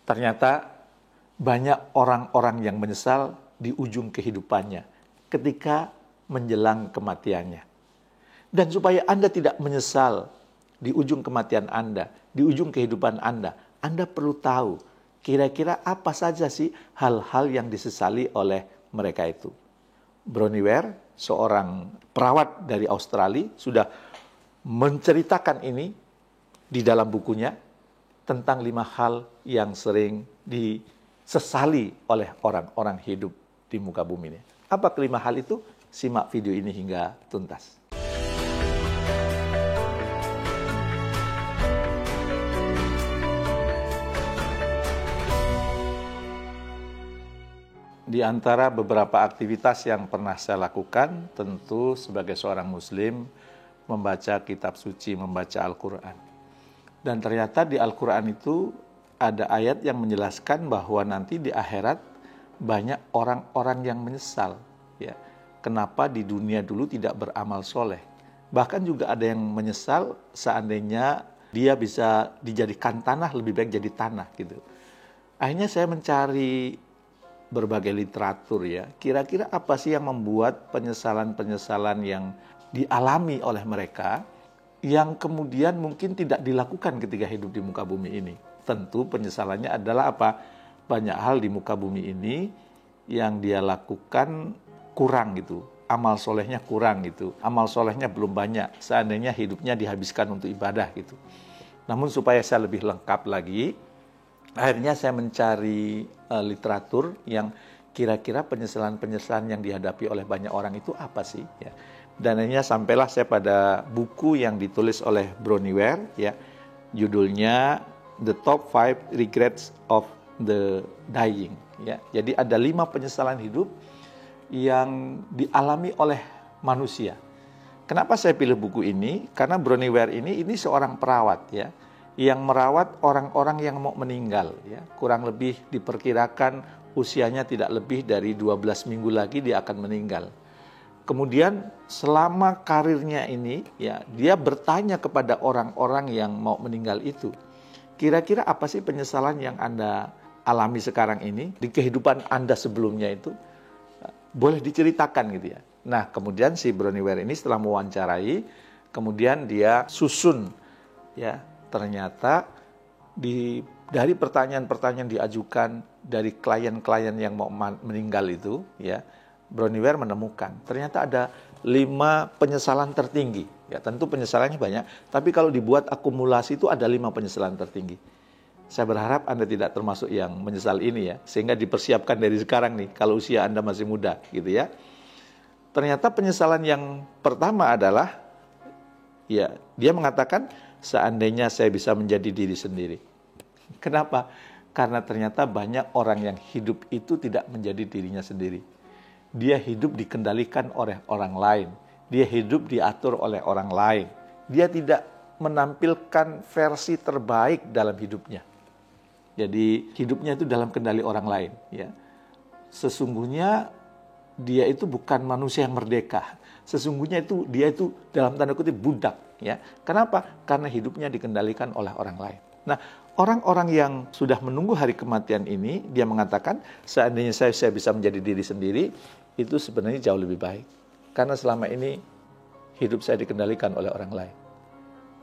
Ternyata banyak orang-orang yang menyesal di ujung kehidupannya ketika menjelang kematiannya. Dan supaya Anda tidak menyesal di ujung kematian Anda, di ujung kehidupan Anda perlu tahu kira-kira apa saja sih hal-hal yang disesali oleh mereka itu. Bronnie Ware, seorang perawat dari Australia, sudah menceritakan ini di dalam bukunya tentang 5 hal yang sering disesali oleh orang-orang hidup di muka bumi ini. Apa kelima hal itu? Simak video ini hingga tuntas. Di antara beberapa aktivitas yang pernah saya lakukan, tentu sebagai seorang Muslim, membaca kitab suci, membaca Al-Quran. Dan ternyata di Al-Quran itu ada ayat yang menjelaskan bahwa nanti di akhirat banyak orang-orang yang menyesal. Ya, kenapa di dunia dulu tidak beramal soleh. Bahkan juga ada yang menyesal seandainya dia bisa dijadikan tanah, lebih baik jadi tanah gitu. Akhirnya saya mencari berbagai literatur ya. Kira-kira apa sih yang membuat penyesalan-penyesalan yang dialami oleh mereka yang kemudian mungkin tidak dilakukan ketika hidup di muka bumi ini. Tentu penyesalannya adalah apa? Banyak hal di muka bumi ini yang dia lakukan kurang gitu. Amal solehnya kurang gitu. Amal solehnya belum banyak. Seandainya hidupnya dihabiskan untuk ibadah gitu. Namun supaya saya lebih lengkap lagi, akhirnya saya mencari literatur yang kira-kira penyesalan-penyesalan yang dihadapi oleh banyak orang itu apa sih? Ya. Dan akhirnya sampailah saya pada buku yang ditulis oleh Bronnie Ware, ya, judulnya The Top 5 Regrets of the Dying. Ya. Jadi ada 5 penyesalan hidup yang dialami oleh manusia. Kenapa saya pilih buku ini? Karena Bronnie Ware ini seorang perawat, ya, yang merawat orang-orang yang mau meninggal, ya. Kurang lebih diperkirakan usianya tidak lebih dari 12 minggu lagi dia akan meninggal. Kemudian selama karirnya ini, ya, dia bertanya kepada orang-orang yang mau meninggal itu, kira-kira apa sih penyesalan yang Anda alami sekarang ini di kehidupan Anda sebelumnya itu? Boleh diceritakan gitu ya. Nah, kemudian si Bronnie Ware ini setelah mewawancarai, kemudian dia susun, ya, ternyata dari pertanyaan-pertanyaan diajukan dari klien-klien yang mau meninggal itu, ya, Bronnie Ware menemukan ternyata ada 5 penyesalan tertinggi. Ya, tentu penyesalannya banyak, tapi kalau dibuat akumulasi itu ada 5 penyesalan tertinggi. Saya berharap Anda tidak termasuk yang menyesal ini ya, sehingga dipersiapkan dari sekarang nih kalau usia Anda masih muda gitu ya. Ternyata penyesalan yang pertama adalah, ya, dia mengatakan seandainya saya bisa menjadi diri sendiri. Kenapa? Karena ternyata banyak orang yang hidup itu tidak menjadi dirinya sendiri. Dia hidup dikendalikan oleh orang lain. Dia hidup diatur oleh orang lain. Dia tidak menampilkan versi terbaik dalam hidupnya. Jadi hidupnya itu dalam kendali orang lain. Ya. Sesungguhnya dia itu bukan manusia yang merdeka. Sesungguhnya dia itu dalam tanda kutip budak. Ya. Kenapa? Karena hidupnya dikendalikan oleh orang lain. Nah, orang-orang yang sudah menunggu hari kematian ini, dia mengatakan, seandainya saya bisa menjadi diri sendiri, itu sebenarnya jauh lebih baik. Karena selama ini hidup saya dikendalikan oleh orang lain.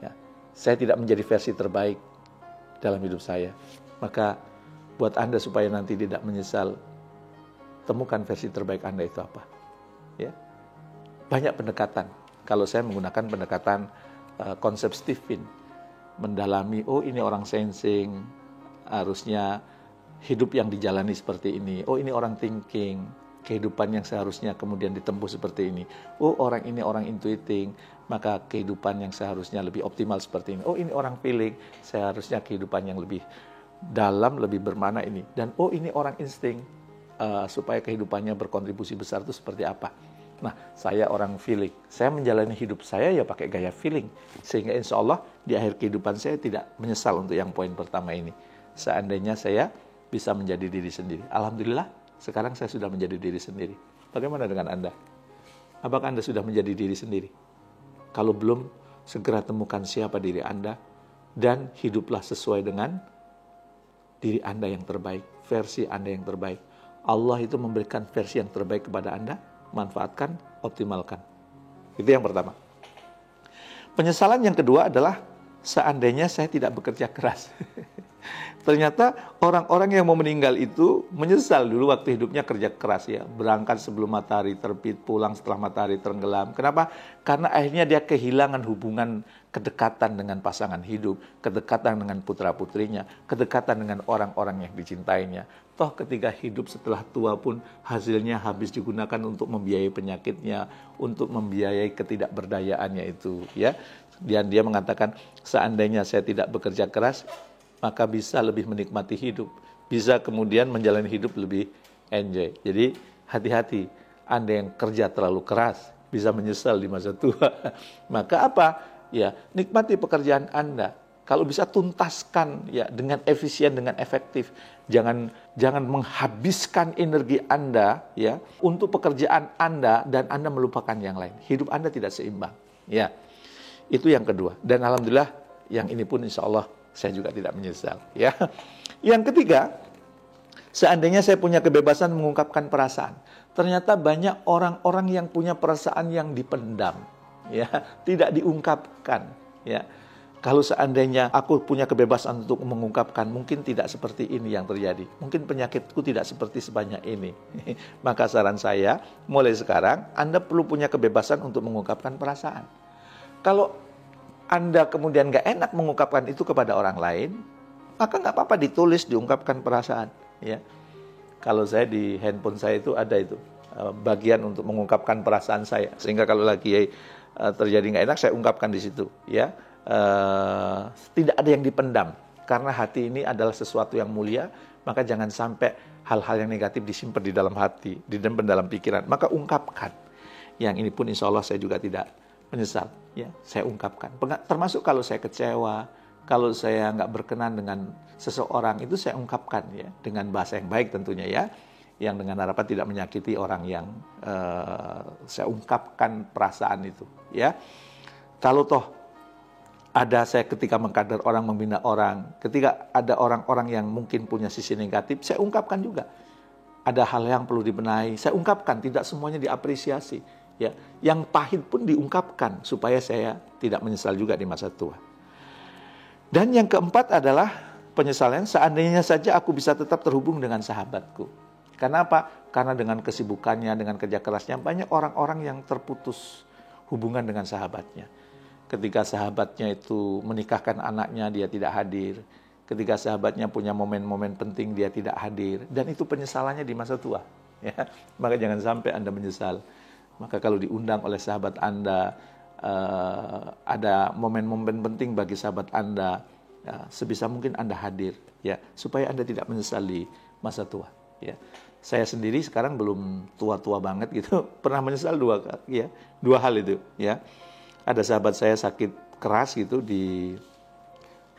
Ya. Saya tidak menjadi versi terbaik dalam hidup saya. Maka buat Anda supaya nanti tidak menyesal, temukan versi terbaik Anda itu apa. Ya. Banyak pendekatan. Kalau saya menggunakan pendekatan konsep Stephen, mendalami, oh ini orang sensing, harusnya hidup yang dijalani seperti ini. Oh ini orang thinking, kehidupan yang seharusnya kemudian ditempuh seperti ini. Oh orang ini orang intuiting, maka kehidupan yang seharusnya lebih optimal seperti ini. Oh ini orang feeling, seharusnya kehidupan yang lebih dalam, lebih bermakna ini. Dan oh ini orang insting, supaya kehidupannya berkontribusi besar itu seperti apa. Nah, saya orang feeling. Saya menjalani hidup saya ya pakai gaya feeling. Sehingga insya Allah di akhir kehidupan saya tidak menyesal untuk yang poin pertama ini. Seandainya saya bisa menjadi diri sendiri. Alhamdulillah, sekarang saya sudah menjadi diri sendiri. Bagaimana dengan Anda? Apakah Anda sudah menjadi diri sendiri? Kalau belum, segera temukan siapa diri Anda dan hiduplah sesuai dengan diri Anda yang terbaik, versi Anda yang terbaik. Allah itu memberikan versi yang terbaik kepada Anda, manfaatkan, optimalkan. Itu yang pertama. Penyesalan yang kedua adalah seandainya saya tidak bekerja keras. Ternyata orang-orang yang mau meninggal itu menyesal dulu waktu hidupnya kerja keras ya. Berangkat sebelum matahari terbit, pulang setelah matahari tenggelam. Kenapa? Karena akhirnya dia kehilangan hubungan kedekatan dengan pasangan hidup, kedekatan dengan putra-putrinya, kedekatan dengan orang-orang yang dicintainya. Toh ketika hidup setelah tua pun hasilnya habis digunakan untuk membiayai penyakitnya, untuk membiayai ketidakberdayaannya itu ya. Dan dia mengatakan, seandainya saya tidak bekerja keras, maka bisa lebih menikmati hidup, bisa kemudian menjalani hidup lebih enjoy. Jadi hati-hati, Anda yang kerja terlalu keras bisa menyesal di masa tua. Maka apa? Ya, nikmati pekerjaan Anda. Kalau bisa tuntaskan ya dengan efisien, dengan efektif. Jangan menghabiskan energi Anda ya untuk pekerjaan Anda dan Anda melupakan yang lain. Hidup Anda tidak seimbang. Ya, itu yang kedua. Dan alhamdulillah yang ini pun insya Allah saya juga tidak menyesal. Ya. Yang ketiga, seandainya saya punya kebebasan mengungkapkan perasaan, ternyata banyak orang-orang yang punya perasaan yang dipendam, ya, tidak diungkapkan. Ya. Kalau seandainya aku punya kebebasan untuk mengungkapkan, mungkin tidak seperti ini yang terjadi. Mungkin penyakitku tidak seperti sebanyak ini. Maka saran saya, mulai sekarang Anda perlu punya kebebasan untuk mengungkapkan perasaan. Kalau Anda kemudian gak enak mengungkapkan itu kepada orang lain, maka gak apa-apa ditulis, diungkapkan perasaan. Ya. Kalau saya di handphone saya itu ada itu bagian untuk mengungkapkan perasaan saya, sehingga kalau lagi terjadi gak enak saya ungkapkan di situ. Ya, tidak ada yang dipendam, karena hati ini adalah sesuatu yang mulia, maka jangan sampai hal-hal yang negatif disimpan di dalam hati, disimpan dalam pikiran, maka ungkapkan. Yang ini pun insya Allah saya juga tidak menyesal, ya, saya ungkapkan. Termasuk kalau saya kecewa, kalau saya nggak berkenan dengan seseorang, itu saya ungkapkan ya dengan bahasa yang baik tentunya ya, yang dengan harapan tidak menyakiti orang yang saya ungkapkan perasaan itu ya. Kalau toh ada saya ketika mengkader orang, membina orang, ketika ada orang-orang yang mungkin punya sisi negatif, saya ungkapkan juga. Ada hal yang perlu dibenahi, saya ungkapkan, tidak semuanya diapresiasi. Ya, yang pahit pun diungkapkan supaya saya tidak menyesal juga di masa tua. Dan yang keempat adalah penyesalan seandainya saja aku bisa tetap terhubung dengan sahabatku. Karena apa? Karena dengan kesibukannya, dengan kerja kerasnya, banyak orang-orang yang terputus hubungan dengan sahabatnya. Ketika sahabatnya itu menikahkan anaknya, dia tidak hadir. Ketika sahabatnya punya momen-momen penting, dia tidak hadir. Dan itu penyesalannya di masa tua. Ya. Maka jangan sampai Anda menyesal. Maka kalau diundang oleh sahabat Anda, ada momen-momen penting bagi sahabat Anda, ya, sebisa mungkin Anda hadir, ya, supaya Anda tidak menyesali masa tua. Ya. Saya sendiri sekarang belum tua-tua banget gitu, pernah menyesal dua hal itu. Ya. Ada sahabat saya sakit keras gitu di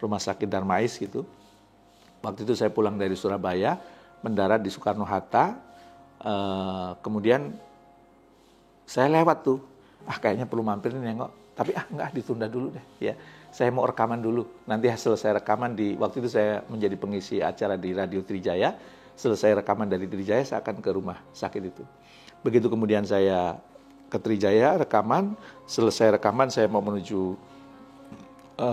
rumah sakit Darmais gitu. Waktu itu saya pulang dari Surabaya, mendarat di Soekarno-Hatta, kemudian saya lewat tuh, kayaknya perlu mampir nih nengok, tapi enggak, ditunda dulu deh, ya. Saya mau rekaman dulu, nanti selesai rekaman waktu itu saya menjadi pengisi acara di Radio Trijaya, selesai rekaman dari Trijaya saya akan ke rumah sakit itu. Begitu kemudian saya ke Trijaya, rekaman, selesai rekaman saya mau menuju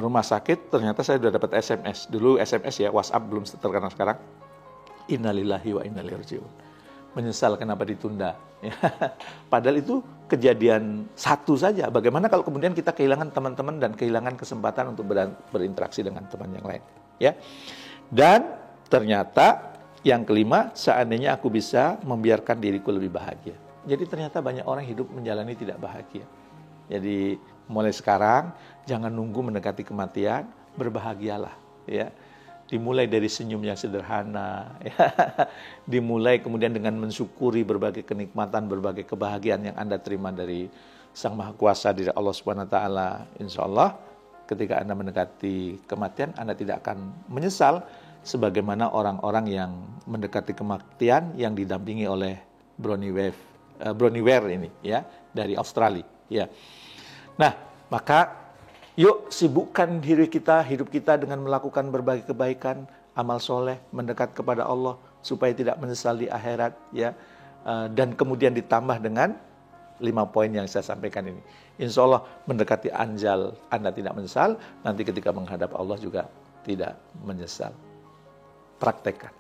rumah sakit, ternyata saya sudah dapat SMS, dulu SMS ya, WhatsApp belum terkenal sekarang, innalillahi wa inna ilaihi raji'un. Menyesal kenapa ditunda. Ya. Padahal itu kejadian satu saja. Bagaimana kalau kemudian kita kehilangan teman-teman dan kehilangan kesempatan untuk berinteraksi dengan teman yang lain. Ya. Dan ternyata yang kelima, seandainya aku bisa membiarkan diriku lebih bahagia. Jadi ternyata banyak orang hidup menjalani tidak bahagia. Jadi mulai sekarang jangan nunggu mendekati kematian, berbahagialah. Ya. Dimulai dari senyum yang sederhana, ya. Dimulai kemudian dengan mensyukuri berbagai kenikmatan, berbagai kebahagiaan yang Anda terima dari Sang Maha Kuasa, dari Allah Subhanahu Wa Taala. Insya Allah, ketika Anda mendekati kematian, Anda tidak akan menyesal, sebagaimana orang-orang yang mendekati kematian yang didampingi oleh Bronnie Ware ini, ya, dari Australia. Ya. Nah, maka yuk sibukkan hidup kita dengan melakukan berbagai kebaikan. amal soleh, mendekat kepada Allah supaya tidak menyesal di akhirat, ya. Dan kemudian ditambah dengan 5 poin yang saya sampaikan ini. Insya Allah mendekati anjal Anda tidak menyesal, nanti ketika menghadap Allah juga tidak menyesal. Praktekkan.